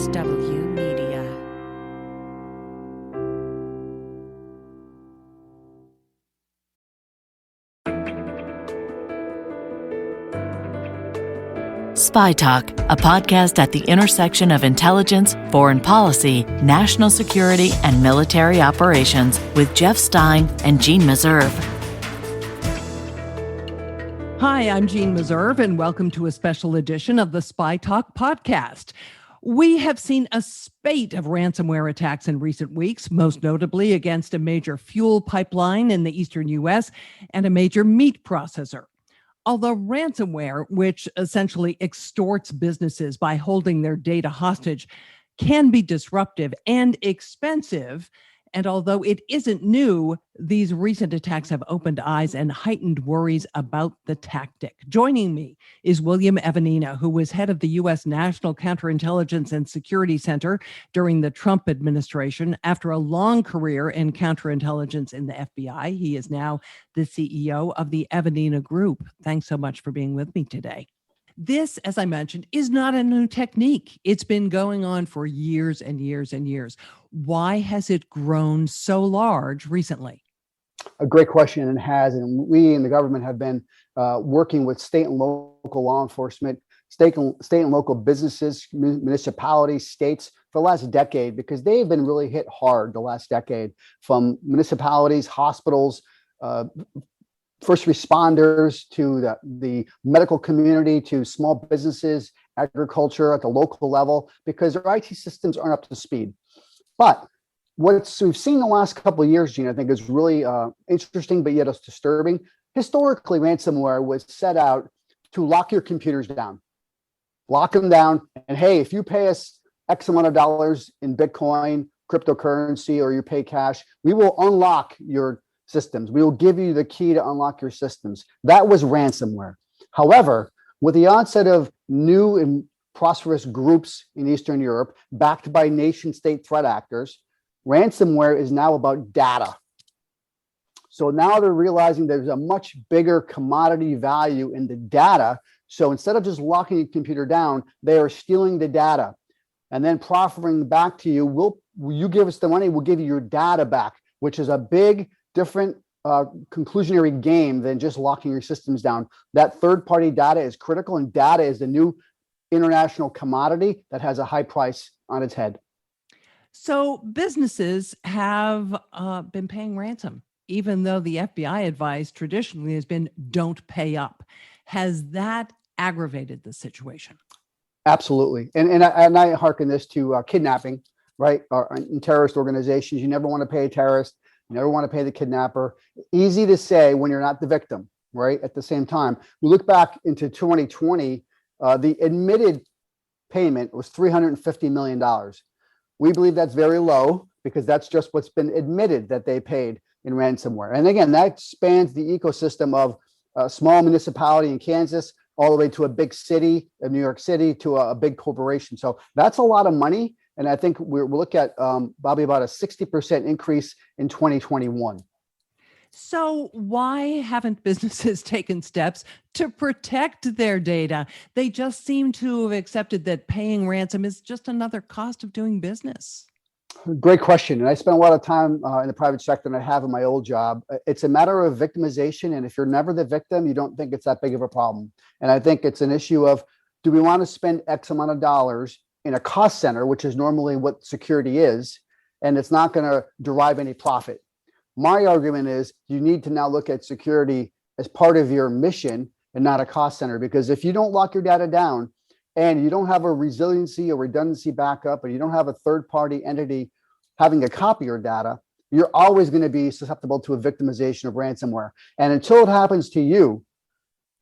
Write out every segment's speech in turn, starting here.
HW Media. SpyTalk, a podcast at the intersection of intelligence, foreign policy, national security, and military operations with Jeff Stein and Jeanne Meserve. Hi, I'm Jeanne Meserve, and welcome to a special edition of the SpyTalk podcast. We have seen a spate of ransomware attacks in recent weeks, most notably against a major fuel pipeline in the eastern U.S. and a major meat processor. Although ransomware, which essentially extorts businesses by holding their data hostage, can be disruptive and expensive, and although it isn't new, these recent attacks have opened eyes and heightened worries about the tactic. Joining me is William Evanina, who was head of the U.S. National Counterintelligence and Security Center during the Trump administration. After a long career in counterintelligence in the FBI, he is now the CEO of the Evanina Group. Thanks so much for being with me today. This, as I mentioned, is not a new technique. It's been going on for years and years and years. Why has it grown so large recently? A great question, and it has. And we in the government have been working with state and local law enforcement, state and local businesses, municipalities, states for the last decade, because they've been really hit hard the last decade, from municipalities, hospitals, first responders, to the medical community, to small businesses, agriculture at the local level, because their IT systems aren't up to speed. But what we've seen the last couple of years, Gene, I think is really interesting, but yet it's disturbing. Historically, ransomware was set out to lock your computers down, lock them down. And hey, if you pay us X amount of dollars in Bitcoin, cryptocurrency, or you pay cash, we will unlock your systems. We will give you the key to unlock your systems. That was ransomware. However, with the onset of new and prosperous groups in Eastern Europe, backed by nation-state threat actors, ransomware is now about data. So now they're realizing there's a much bigger commodity value in the data. So instead of just locking your computer down, they are stealing the data and then proffering back to you. Will you give us the money? We'll give you your data back, which is a big, different conclusionary game than just locking your systems down. That third-party data is critical, and data is the new international commodity that has a high price on its head. So businesses have been paying ransom, even though the FBI advice traditionally has been don't pay up. Has that aggravated the situation? Absolutely. And I hearken this to kidnapping, right? In terrorist organizations, you never want to pay a terrorist. You never want to pay the kidnapper. Easy to say when you're not the victim, right? At the same time, we look back into 2020, the admitted payment was $350 million. We believe that's very low because that's just what's been admitted that they paid in ransomware. And again, that spans the ecosystem of a small municipality in Kansas all the way to a big city of New York City to a big corporation. So that's a lot of money. And I think we'll look at, Bobby, about a 60% increase in 2021. So why haven't businesses taken steps to protect their data? They just seem to have accepted that paying ransom is just another cost of doing business. Great question. And I spent a lot of time in the private sector, and I have in my old job. It's a matter of victimization. And if you're never the victim, you don't think it's that big of a problem. And I think it's an issue of, do we want to spend X amount of dollars in a cost center, which is normally what security is, and it's not going to derive any profit? My argument is you need to now look at security as part of your mission and not a cost center, because if you don't lock your data down and you don't have a resiliency or redundancy backup, and you don't have a third-party entity having a copy of your data, you're always going to be susceptible to a victimization of ransomware. And until it happens to you,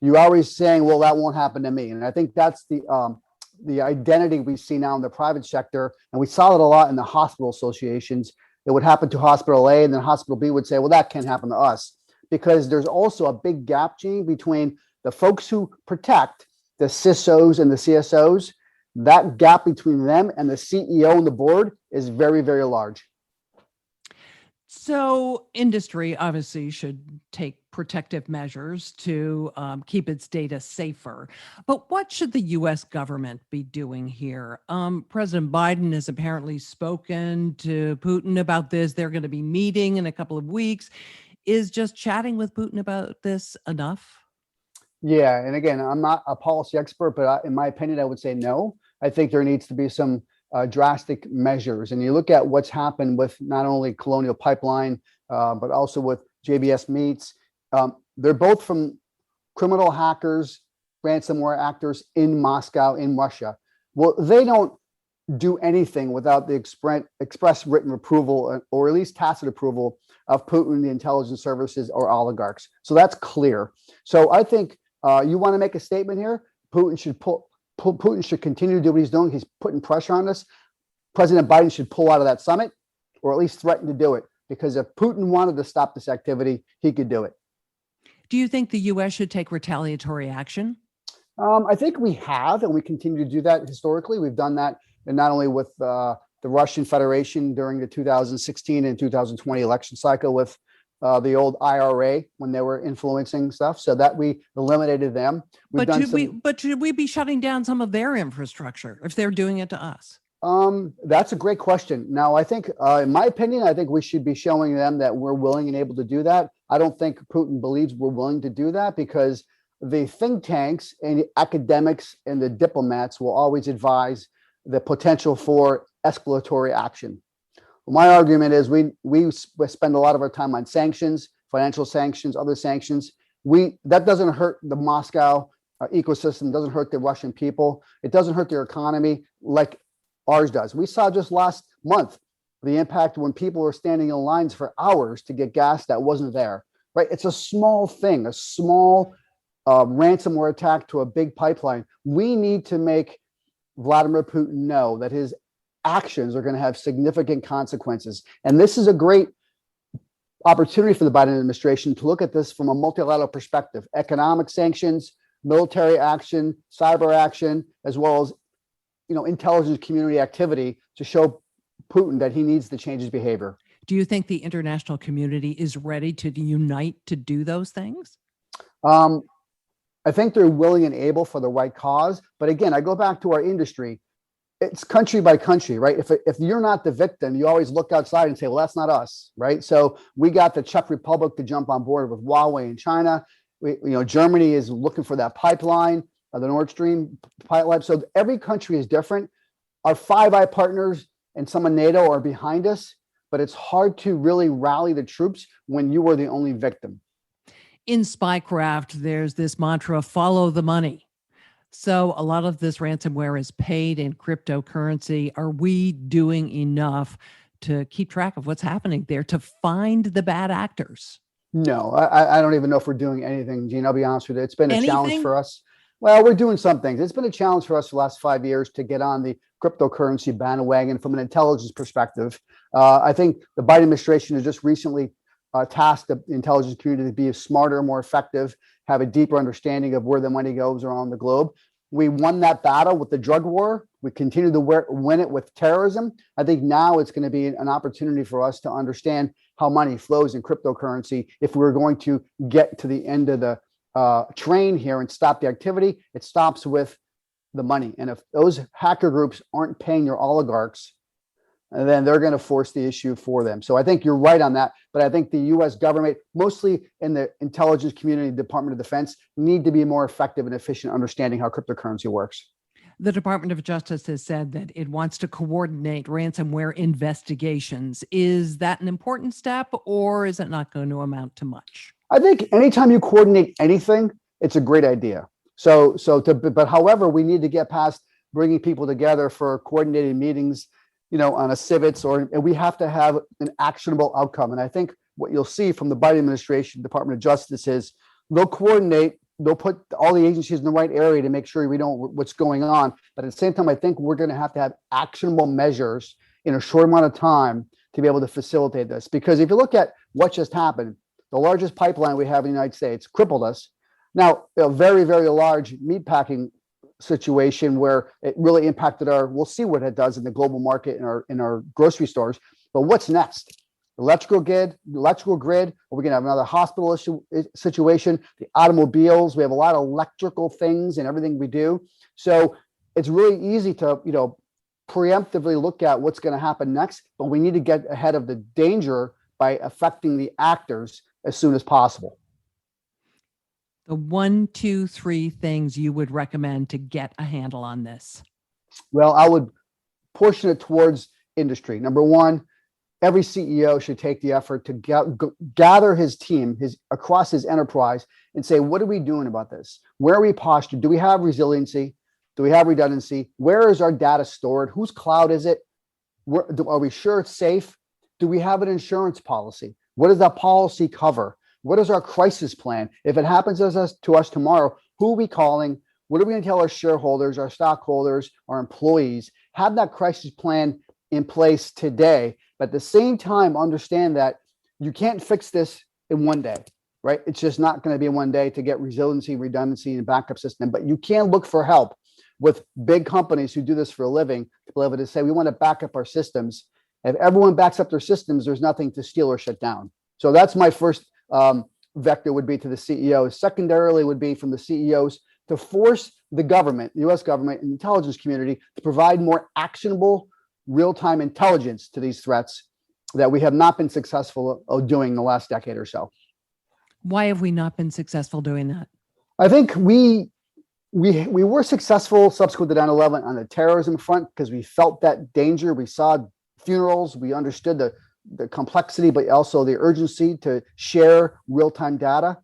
you're always saying, well, that won't happen to me. And I think that's the identity we see now in the private sector, and we saw it a lot in the hospital associations. It would happen to hospital A, and then hospital B would say, well, that can't happen to us, because there's also a big gap, Gene, between the folks who protect, the CISOs and the CSOs. That gap between them and the CEO and the board is very, very large. So industry obviously should take protective measures to keep its data safer. But what should the U.S. government be doing here? President Biden has apparently spoken to Putin about this. They're going to be meeting in a couple of weeks. Is just chatting with Putin about this enough? Yeah, and again, I'm not a policy expert, but in my opinion, I would say no. I think there needs to be some drastic measures. And you look at what's happened with not only Colonial Pipeline, but also with JBS Meats. They're both from criminal hackers, ransomware actors in Moscow, in Russia. Well, they don't do anything without the express written approval, or at least tacit approval of Putin, the intelligence services, or oligarchs. So that's clear. So I think you want to make a statement here. Putin should continue to do what he's doing. He's putting pressure on us. President Biden should pull out of that summit, or at least threaten to do it. Because if Putin wanted to stop this activity, he could do it. Do you think the U.S. should take retaliatory action? I think we have, and we continue to do that historically. We've done that, and not only with the Russian Federation during the 2016 and 2020 election cycle with the old IRA when they were influencing stuff, so that we eliminated them. But should we be shutting down some of their infrastructure if they're doing it to us? That's a great question. Now, I think, in my opinion, I think we should be showing them that we're willing and able to do that. I don't think Putin believes we're willing to do that, because the think tanks and the academics and the diplomats will always advise the potential for escalatory action. My argument is we spend a lot of our time on sanctions, financial sanctions, other sanctions. That doesn't hurt the Moscow ecosystem, doesn't hurt the Russian people. It doesn't hurt their economy like ours does. We saw just last month the impact when people were standing in lines for hours to get gas that wasn't there, right? It's a small thing, a small ransomware attack to a big pipeline. We need to make Vladimir Putin know that his actions are going to have significant consequences. And this is a great opportunity for the Biden administration to look at this from a multilateral perspective: economic sanctions, military action, cyber action, as well as intelligence community activity to show Putin that he needs to change his behavior. Do you think the international community is ready to unite to do those things? I think they're willing and able for the right cause. But again, I go back to our industry. It's country by country, right? If you're not the victim, you always look outside and say, well, that's not us, right? So we got the Czech Republic to jump on board with Huawei in China. Germany is looking for that pipeline, the Nord Stream pipeline. So every country is different. Our Five Eye partners and some of NATO are behind us, but it's hard to really rally the troops when you are the only victim. In spycraft, there's this mantra, follow the money. So a lot of this ransomware is paid in cryptocurrency. Are we doing enough to keep track of what's happening there, to find the bad actors? No, I don't even know if we're doing anything, Jeanne. I'll be honest with you. It's been a challenge for us. Well, we're doing some things. It's been a challenge for us the last 5 years to get on the cryptocurrency bandwagon from an intelligence perspective. I think the Biden administration has just recently tasked the intelligence community to be smarter, more effective, have a deeper understanding of where the money goes around the globe. We won that battle with the drug war. We continue to win it with terrorism. I think now it's going to be an opportunity for us to understand how money flows in cryptocurrency. If we're going to get to the end of the train here and stop the activity, it stops with the money. And if those hacker groups aren't paying your oligarchs, then they're going to force the issue for them. So I think you're right on that. But I think the U.S. government, mostly in the intelligence community, Department of Defense, need to be more effective and efficient understanding how cryptocurrency works. The Department of Justice has said that it wants to coordinate ransomware investigations. Is that an important step, or is it not going to amount to much? I think anytime you coordinate anything, it's a great idea. But however, we need to get past bringing people together for coordinated meetings, on a civets, and we have to have an actionable outcome. And I think what you'll see from the Biden administration, Department of Justice, is they'll coordinate, they'll put all the agencies in the right area to make sure we know what's going on. But at the same time, I think we're going to have actionable measures in a short amount of time to be able to facilitate this. Because if you look at what just happened, the largest pipeline we have in the United States crippled us. Now, a very, very large meatpacking situation where it really impacted we'll see what it does in the global market in our grocery stores. But what's next? electrical grid, or we can have another hospital situation, the automobiles. We have a lot of electrical things in everything we do. So it's really easy to, preemptively look at what's going to happen next, but we need to get ahead of the danger by affecting the actors as soon as possible. The 1, 2, 3 things you would recommend to get a handle on this? Well, I would portion it towards industry. Number one, every CEO should take the effort to gather his team across his enterprise and say, what are we doing about this? Where are we postured? Do we have resiliency? Do we have redundancy? Where is our data stored? Whose cloud is it? Are we sure it's safe? Do we have an insurance policy? What does that policy cover? What is our crisis plan? If it happens to us tomorrow, who are we calling? What are we going to tell our shareholders, our stockholders, our employees? Have that crisis plan in place today. But at the same time, understand that you can't fix this in one day, right? It's just not going to be in one day to get resiliency, redundancy, and backup system. But you can look for help with big companies who do this for a living to be able to say, we want to back up our systems. If everyone backs up their systems, there's nothing to steal or shut down. So that's my first vector would be to the CEOs. Secondarily would be from the CEOs to force the government, the US government and intelligence community to provide more actionable real-time intelligence to these threats that we have not been successful of doing the last decade or so. Why have we not been successful doing that? I think we were successful subsequent to 9/11 on the terrorism front because we felt that danger. We saw funerals. We understood the complexity, but also the urgency to share real-time data.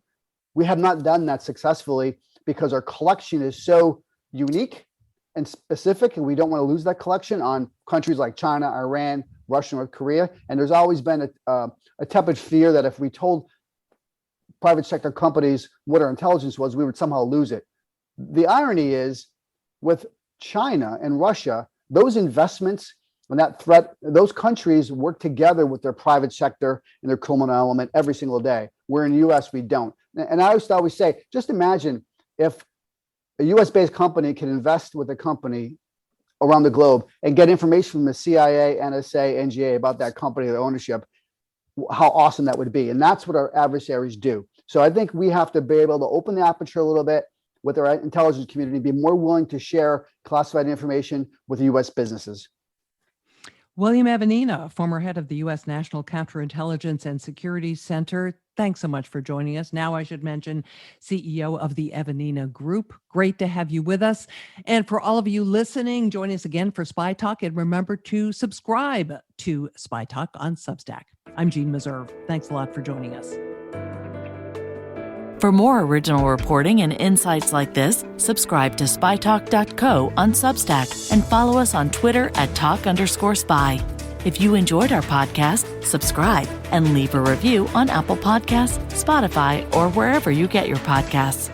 We have not done that successfully because our collection is so unique and specific, and we don't want to lose that collection on countries like China, Iran, Russia, North Korea. And there's always been a tepid fear that if we told private sector companies what our intelligence was, we would somehow lose it. The irony is, with China and Russia, those investments and that threat, those countries work together with their private sector and their criminal element every single day. Where in the US, we don't. And I always say, just imagine if a US-based company can invest with a company around the globe and get information from the CIA, NSA, NGA about that company, their ownership, how awesome that would be. And that's what our adversaries do. So I think we have to be able to open the aperture a little bit with our intelligence community, be more willing to share classified information with US businesses. William Evanina, former head of the U.S. National Counterintelligence and Security Center, thanks so much for joining us. Now I should mention CEO of the Evanina Group. Great to have you with us. And for all of you listening, join us again for Spy Talk, and remember to subscribe to Spy Talk on Substack. I'm Jeanne Meserve. Thanks a lot for joining us. For more original reporting and insights like this, subscribe to SpyTalk.co on Substack and follow us on Twitter at @talk_spy. If you enjoyed our podcast, subscribe and leave a review on Apple Podcasts, Spotify, or wherever you get your podcasts.